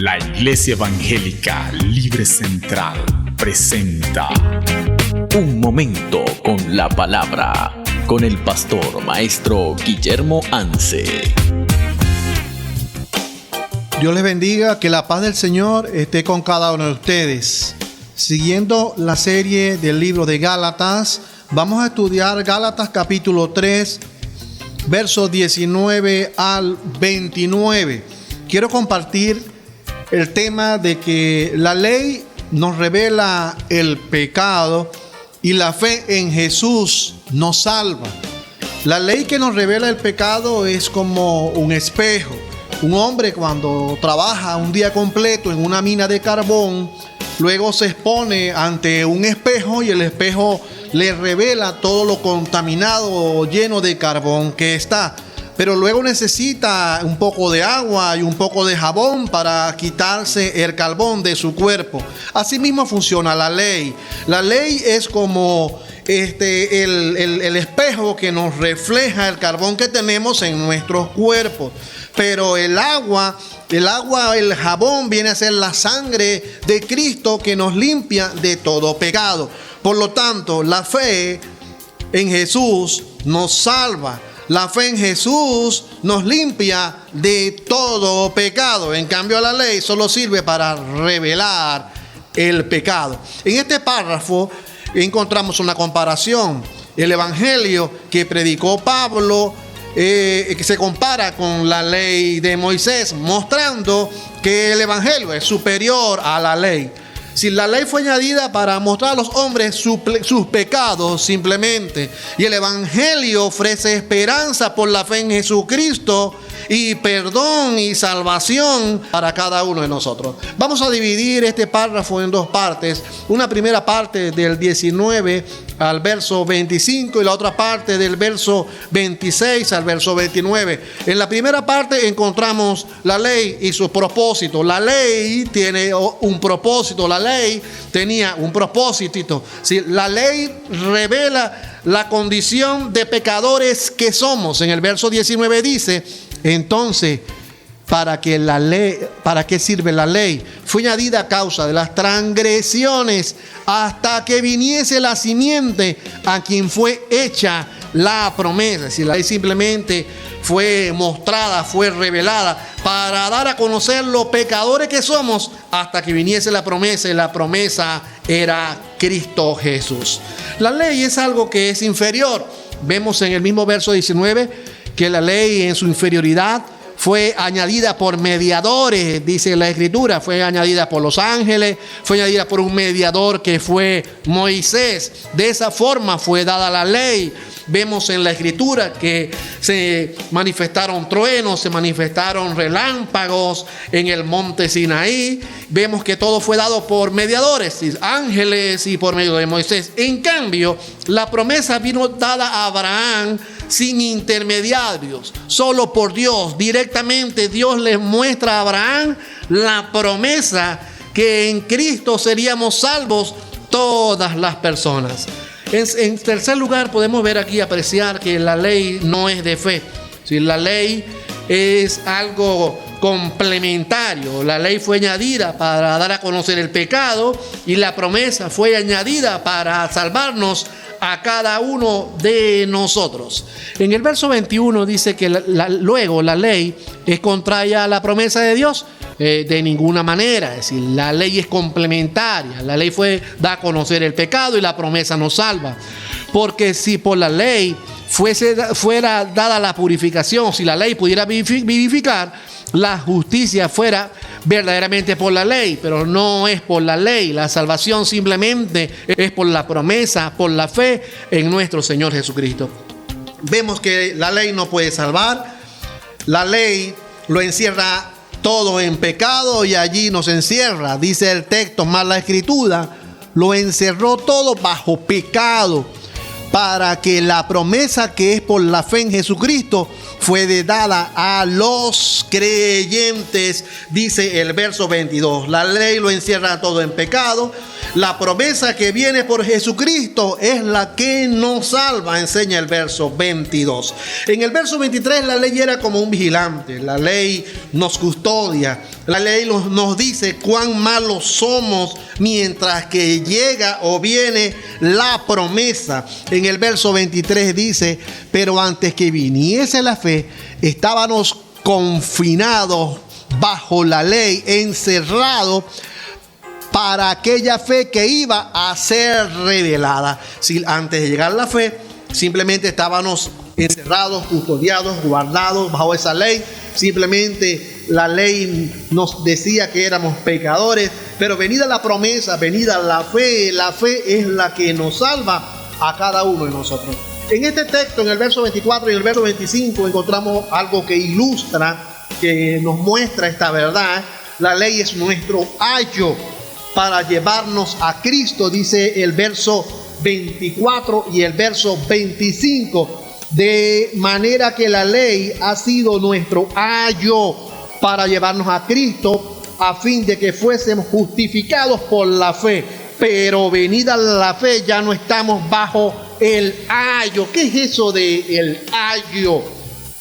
La Iglesia Evangélica Libre Central presenta Un momento con la palabra, con el pastor maestro Guillermo Anse. Dios les bendiga, que la paz del Señor esté con cada uno de ustedes. Siguiendo la serie del libro de Gálatas, vamos a estudiar Gálatas capítulo 3, versos 19 al 29. Quiero compartir el tema de que la ley nos revela el pecado y la fe en Jesús nos salva. La ley que nos revela el pecado es como un espejo. Un hombre cuando trabaja un día completo en una mina de carbón, luego se expone ante un espejo y el espejo le revela todo lo contaminado o lleno de carbón que está. Pero luego necesita un poco de agua y un poco de jabón para quitarse el carbón de su cuerpo. Así mismo funciona la ley. La ley es como el espejo que nos refleja el carbón que tenemos en nuestros cuerpos. Pero el agua, el jabón viene a ser la sangre de Cristo que nos limpia de todo pecado. Por lo tanto, la fe en Jesús nos salva. La fe en Jesús nos limpia de todo pecado. En cambio, la ley solo sirve para revelar el pecado. En este párrafo encontramos una comparación. El evangelio que predicó Pablo que se compara con la ley de Moisés, mostrando que el evangelio es superior a la ley. Si la ley fue añadida para mostrar a los hombres sus pecados simplemente, y el evangelio ofrece esperanza por la fe en Jesucristo y perdón y salvación para cada uno de nosotros. Vamos a dividir este párrafo en dos partes. Una primera parte del 19 al verso 25 y la otra parte del verso 26 al verso 29. En la primera parte encontramos la ley y su propósito. La ley tiene un propósito, la ley tenía un propósito. Si la ley revela la condición de pecadores que somos. En el verso 19 dice: entonces, ¿para qué sirve la ley? Fue añadida a causa de las transgresiones hasta que viniese la simiente a quien fue hecha la promesa. Si la ley simplemente fue mostrada, fue revelada para dar a conocer los pecadores que somos hasta que viniese la promesa, y la promesa era Cristo Jesús. La ley es algo que es inferior. Vemos en el mismo verso 19 que la ley en su inferioridad fue añadida por mediadores, dice la Escritura. Fue añadida por los ángeles, fue añadida por un mediador que fue Moisés. De esa forma fue dada la ley. Vemos en la Escritura que se manifestaron truenos, se manifestaron relámpagos en el monte Sinaí. Vemos que todo fue dado por mediadores, ángeles y por medio de Moisés. En cambio, la promesa vino dada a Abraham sin intermediarios, solo por Dios. Directamente Dios les muestra a Abraham la promesa que en Cristo seríamos salvos todas las personas. En tercer lugar, podemos ver aquí, apreciar que la ley no es de fe. Si la ley es algo complementario, la ley fue añadida para dar a conocer el pecado y la promesa fue añadida para salvarnos a cada uno de nosotros. En el verso 21 dice que luego la ley es contraria a la promesa de Dios. De ninguna manera. Es decir, la ley es complementaria. La ley da a conocer el pecado y la promesa nos salva. Porque si por la ley fuera dada la purificación, si la ley pudiera vivificar, la justicia fuera verdaderamente por la ley, pero no es por la ley. La salvación simplemente es por la promesa, por la fe en nuestro Señor Jesucristo. Vemos que la ley no puede salvar. La ley lo encierra todo en pecado y allí nos encierra. Dice el texto, más la Escritura lo encerró todo bajo pecado, para que la promesa que es por la fe en Jesucristo fue dada a los creyentes, dice el verso 22. La ley lo encierra todo en pecado. La promesa que viene por Jesucristo es la que nos salva, enseña el verso 22. En el verso 23, la ley era como un vigilante. La ley nos custodia. La ley nos dice cuán malos somos mientras que llega o viene la promesa. En el verso 23 dice: pero antes que viniese la fe, estábamos confinados bajo la ley, encerrados para aquella fe que iba a ser revelada. Si antes de llegar la fe, simplemente estábamos encerrados, custodiados, guardados bajo esa ley. Simplemente la ley nos decía que éramos pecadores, pero venida la promesa, venida la fe es la que nos salva a cada uno de nosotros. En este texto, en el verso 24 y el verso 25, encontramos algo que ilustra, que nos muestra esta verdad. La ley es nuestro ayo para llevarnos a Cristo, dice el verso 24 y el verso 25. De manera que la ley ha sido nuestro ayo para llevarnos a Cristo, a fin de que fuésemos justificados por la fe. Pero venida la fe, ya no estamos bajo el ayo. ¿Qué es eso de el ayo?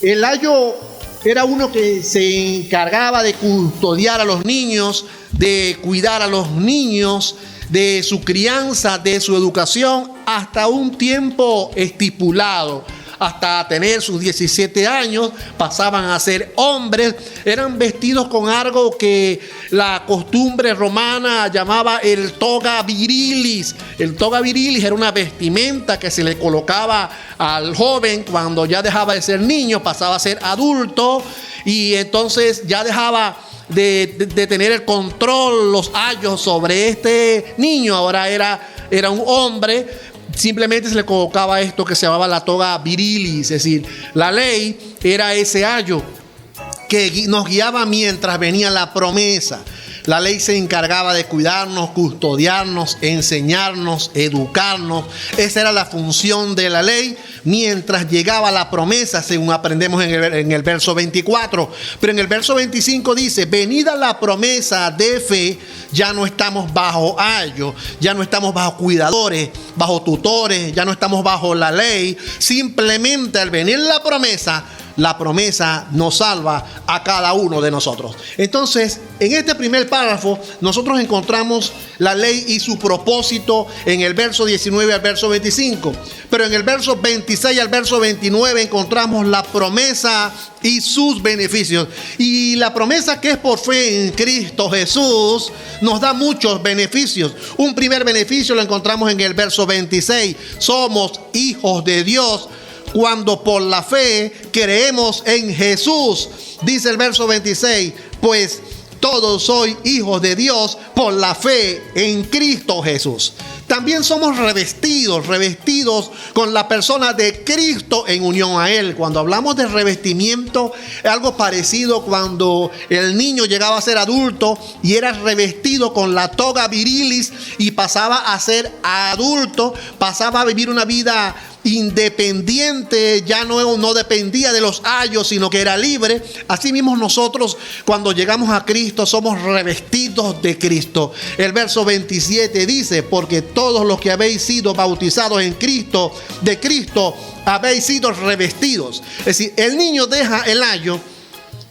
El ayo era uno que se encargaba de custodiar a los niños, de cuidar a los niños, de su crianza, de su educación, hasta un tiempo estipulado. Hasta tener sus 17 años, pasaban a ser hombres, eran vestidos con algo que la costumbre romana llamaba el toga virilis. El toga virilis era una vestimenta que se le colocaba al joven cuando ya dejaba de ser niño, pasaba a ser adulto, y entonces ya dejaba de tener el control, los ayos sobre este niño. Ahora era un hombre. Simplemente se le colocaba esto que se llamaba la toga virilis, es decir, la ley era ese ayo que nos guiaba mientras venía la promesa. La ley se encargaba de cuidarnos, custodiarnos, enseñarnos, educarnos. Esa era la función de la ley mientras llegaba la promesa, según aprendemos en el verso 24. Pero en el verso 25 dice: venida la promesa de fe, ya no estamos bajo ayo, ya no estamos bajo cuidadores, bajo tutores, ya no estamos bajo la ley. Simplemente al venir la promesa nos salva a cada uno de nosotros. Entonces, en este primer párrafo, nosotros encontramos la ley y su propósito en el verso 19 al verso 25. Pero en el verso 26 al verso 29 encontramos la promesa y sus beneficios. Y la promesa, que es por fe en Cristo Jesús, nos da muchos beneficios. Un primer beneficio lo encontramos en el verso 26. Somos hijos de Dios cuando por la fe creemos en Jesús. Dice el verso 26: pues todos sois hijos de Dios por la fe en Cristo Jesús. También somos revestidos con la persona de Cristo en unión a Él. Cuando hablamos de revestimiento, es algo parecido cuando el niño llegaba a ser adulto y era revestido con la toga virilis y pasaba a ser adulto, pasaba a vivir una vida independiente, ya no dependía de los ayos, sino que era libre. Así mismo nosotros, cuando llegamos a Cristo, somos revestidos de Cristo. El verso 27 dice: porque todos los que habéis sido bautizados en Cristo, de Cristo habéis sido revestidos. Es decir, el niño deja el ayo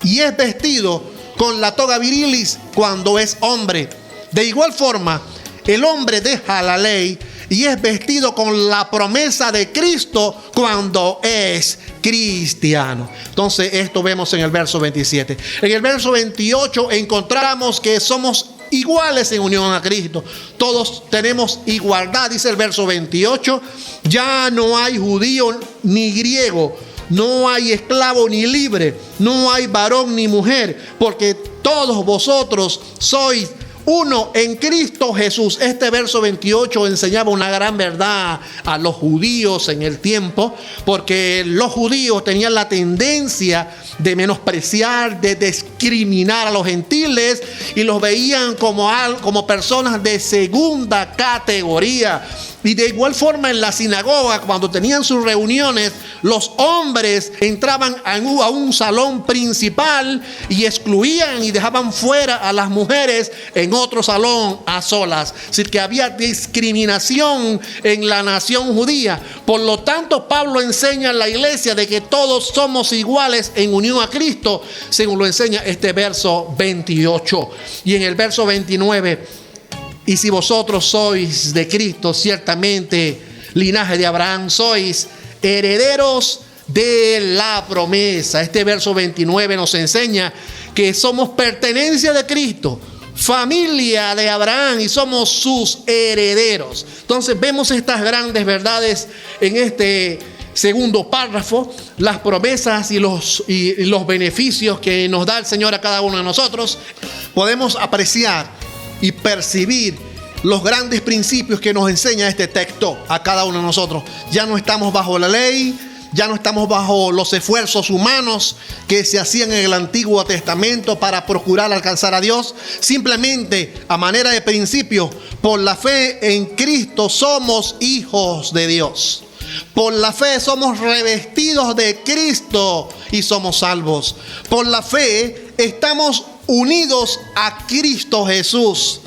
y es vestido con la toga virilis cuando es hombre. De igual forma, el hombre deja la ley y es vestido con la promesa de Cristo cuando es cristiano. Entonces, esto vemos en el verso 27. En el verso 28 encontramos que somos iguales en unión a Cristo. Todos tenemos igualdad, dice el verso 28. Ya no hay judío ni griego, no hay esclavo ni libre, no hay varón ni mujer, porque todos vosotros sois uno en Cristo Jesús. Este verso 28 enseñaba una gran verdad a los judíos en el tiempo, porque los judíos tenían la tendencia de menospreciar, de discriminar a los gentiles y los veían como personas de segunda categoría. Y de igual forma en la sinagoga, cuando tenían sus reuniones, los hombres entraban a un salón principal y excluían y dejaban fuera a las mujeres en otro salón a solas. Es decir, que había discriminación en la nación judía. Por lo tanto, Pablo enseña en la iglesia de que todos somos iguales en unión a Cristo, según lo enseña este verso 28. Y en el verso 29, y si vosotros sois de Cristo, ciertamente linaje de Abraham sois, herederos de la promesa. Este verso 29 nos enseña que somos pertenencia de Cristo, familia de Abraham, y somos sus herederos. Entonces vemos estas grandes verdades en este segundo párrafo, las promesas y los beneficios que nos da el Señor a cada uno de nosotros. Podemos apreciar y percibir los grandes principios que nos enseña este texto a cada uno de nosotros. Ya no estamos bajo la ley, ya no estamos bajo los esfuerzos humanos que se hacían en el Antiguo Testamento para procurar alcanzar a Dios. Simplemente, a manera de principio, por la fe en Cristo somos hijos de Dios. Por la fe somos revestidos de Cristo y somos salvos. Por la fe estamos unidos a Cristo Jesús.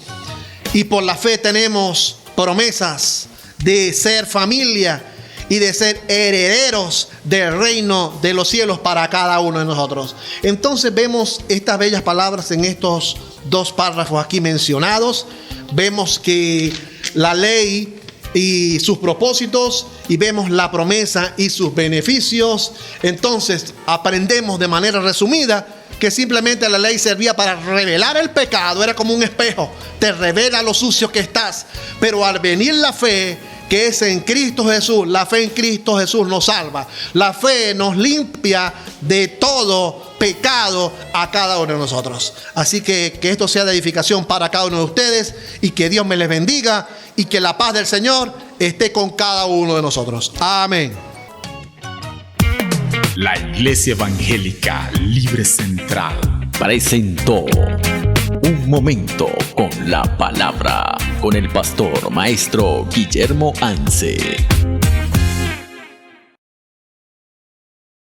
Y por la fe tenemos promesas de ser familia y de ser herederos del reino de los cielos para cada uno de nosotros. Entonces vemos estas bellas palabras en estos dos párrafos aquí mencionados. Vemos que la ley y sus propósitos, y vemos la promesa y sus beneficios. Entonces aprendemos de manera resumida que simplemente la ley servía para revelar el pecado, era como un espejo, te revela lo sucio que estás. Pero al venir la fe, que es en Cristo Jesús, la fe en Cristo Jesús nos salva. La fe nos limpia de todo pecado a cada uno de nosotros. Así que esto sea de edificación para cada uno de ustedes, y que Dios me les bendiga, y que la paz del Señor esté con cada uno de nosotros. Amén. La Iglesia Evangélica Libre Central presentó Un Momento con la Palabra, con el pastor maestro Guillermo Anse.